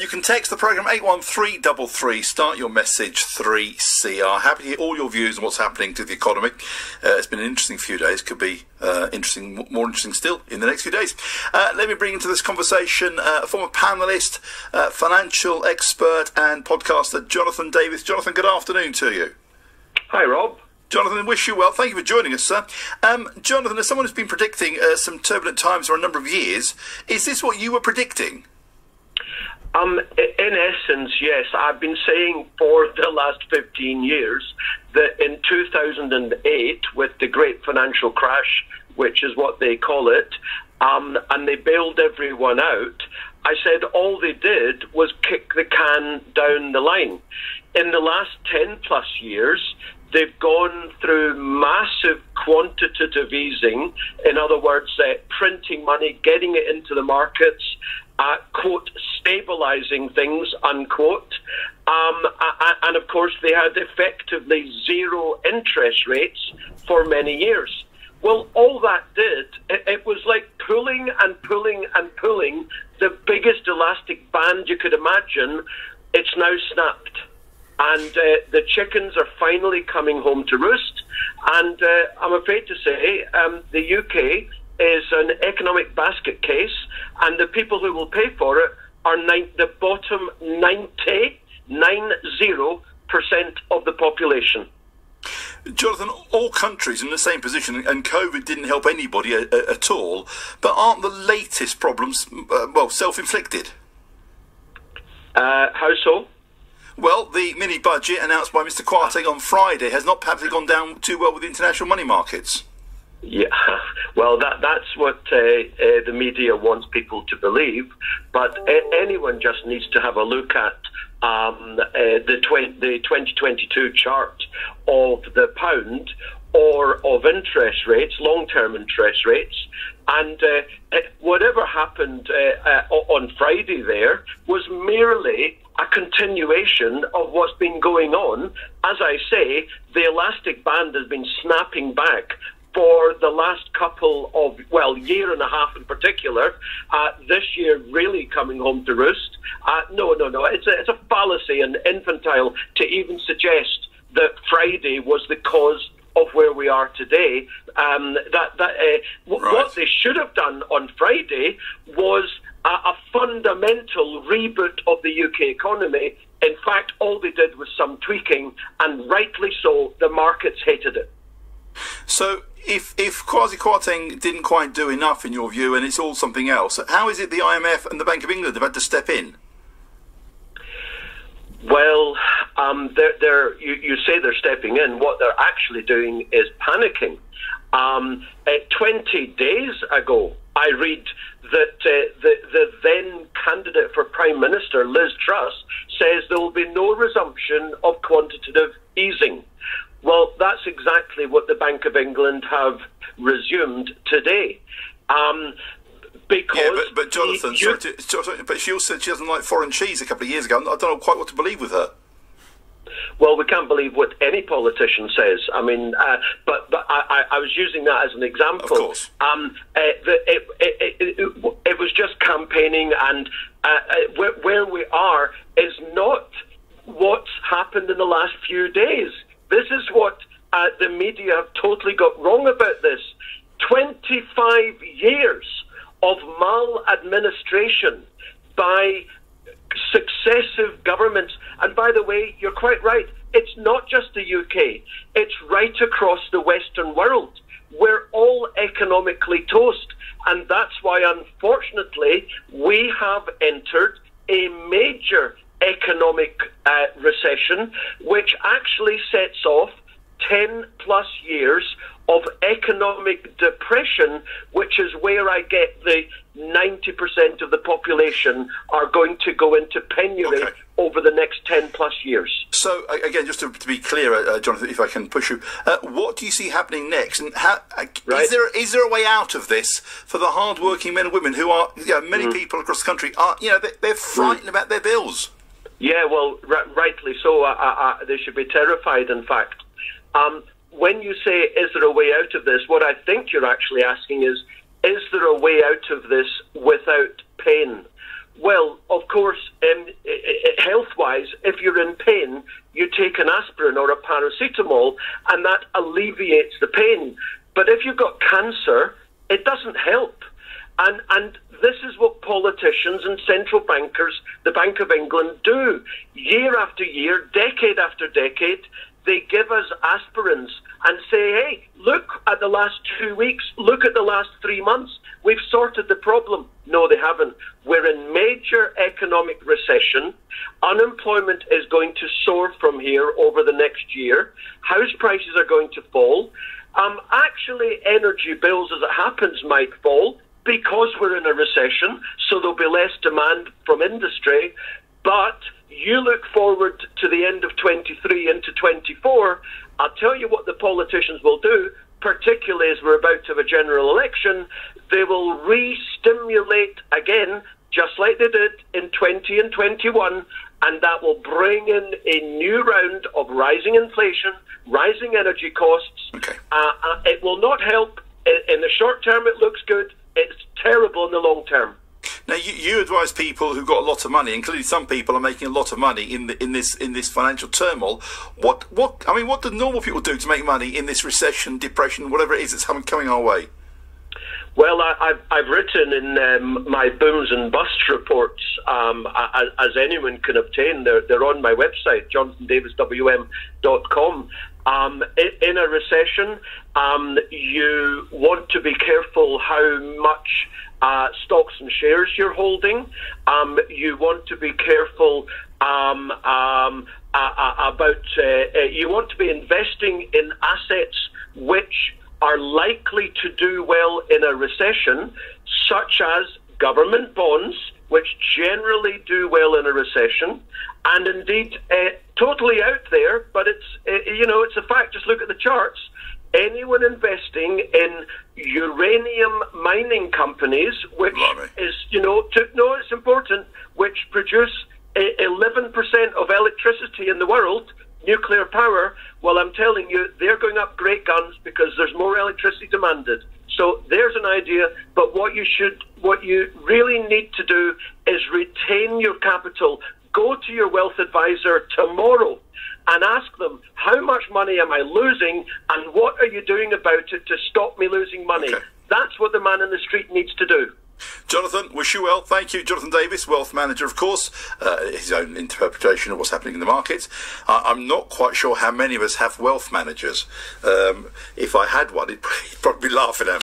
You can text the programme 81333, start your message 3CR. Happy to hear all your views on what's happening to the economy. It's been an interesting few days, could be more interesting still in the next few days. Let me bring into this conversation a former panellist, financial expert and podcaster, Jonathan Davis. Jonathan, good afternoon to you. Hi, Rob. Jonathan, wish you well. Thank you for joining us, sir. Jonathan, as someone who's been predicting some turbulent times for a number of years, is this what you were predicting? In essence, yes. I've been saying for the last 15 years that in 2008, with the great financial crash, which is what they call it, and they bailed everyone out, I said all they did was kick the can down the line. In the last 10 plus years, they've gone through massive quantitative easing, in other words, printing money, getting it into the markets, quote, stabilising things, unquote. And of course, they had effectively zero interest rates for many years. Well, all that did, it was like pulling and pulling and pulling the biggest elastic band you could imagine. It's now snapped. And the chickens are finally coming home to roost. And I'm afraid to say the UK is an economic basket case, and the people who will pay for it are the bottom 90% of the population. Jonathan, all countries in the same position, and COVID didn't help anybody at all, but aren't the latest problems, self-inflicted? How so? Well, the mini-budget announced by Mr Kwarteng on Friday has not perhaps gone down too well with the international money markets. Yeah, well, that's what the media wants people to believe, but anyone just needs to have a look at the 2022 chart of the pound or of interest rates, long-term interest rates, and whatever happened on Friday there was merely a continuation of what's been going on. As I say, the elastic band has been snapping back for the last couple of, year and a half in particular, this year really coming home to roost. No, it's a fallacy and infantile to even suggest that Friday was the cause of where we are today. What they should have done on Friday was a fundamental reboot of the UK economy. In fact, all they did was some tweaking, and rightly so, the markets hated it. So if Kwasi Kwarteng didn't quite do enough in your view, and it's all something else, how is it the IMF and the Bank of England have had to step in? Well, you say they're stepping in. What they're actually doing is panicking. 20 days ago, I read that the then candidate for Prime Minister, Liz Truss, says there will be no resumption of quantitative easing. Well, that's exactly what the Bank of England have resumed today. But Jonathan, but she also said she doesn't like foreign cheese a couple of years ago. I don't know quite what to believe with her. Well, we can't believe what any politician says. I mean, but I was using that as an example. Of course. It was just campaigning, and where we are is not what's happened in the last few days. This is what the media have totally got wrong about this. 25 years of maladministration by successive governments. And by the way, you're quite right. It's not just the UK. It's right across the Western world. We're all economically toast. And that's why, unfortunately, we have entered a major economic recession, which actually sets off 10 plus years of economic depression, which is where I get the 90% of the population are going to go into penury over the next 10 plus years. So, again, just to be clear, Jonathan, if I can push you, what do you see happening next? And is there a way out of this for the hard-working men and women who are, many people across the country are, they're frightened about their bills? Yeah, well, rightly so. They should be terrified, in fact. When you say, is there a way out of this, what I think you're actually asking is there a way out of this without pain? Well, of course, health-wise, if you're in pain, you take an aspirin or a paracetamol, and that alleviates the pain. But if you've got cancer, it doesn't help. And this is what politicians and central bankers, the Bank of England, do. Year after year, decade after decade, they give us aspirins and say, hey, look at the last 2 weeks, look at the last 3 months, we've sorted the problem. No, they haven't. We're in major economic recession. Unemployment is going to soar from here over the next year. House prices are going to fall. Actually, energy bills, as it happens, might fall because we're in a recession, so there'll be less demand from industry. But you look forward to the end of 23 into 24, I'll tell you what the politicians will do, particularly as we're about to have a general election. They will re-stimulate again, just like they did in 20 and 21, and that will bring in a new round of rising inflation, rising energy costs. Okay. It will not help. In the short term, it looks good. It's terrible in the long term. Now, you advise people who've got a lot of money, including some people are making a lot of money in this financial turmoil. What do normal people do to make money in this recession, depression, whatever it is that's coming our way? Well, I've written in my booms and bust reports, as anyone can obtain. They're on my website, jonathandaviswm.com. In a recession, you want to be careful how much stocks and shares you're holding. You want to be careful you want to be investing in assets which are likely to do well in a recession, such as government bonds, which generally do well in a recession, and indeed totally out there, but it's a fact. Just look at the charts. Anyone investing in uranium mining companies, which is, it's important, which produce 11% of electricity in the world, nuclear power, well, I'm telling you, they're going up great guns because there's more electricity demanded. So there's an idea, but what you really need to do is retain your capital. Go to your wealth advisor tomorrow and ask them, how much money am I losing and what are you doing about it to stop me losing money? Okay. That's what the man in the street needs to do. Jonathan, wish you well. Thank you. Jonathan Davis, wealth manager, of course, his own interpretation of what's happening in the markets. I'm not quite sure how many of us have wealth managers. If I had one, he'd probably be laughing at me.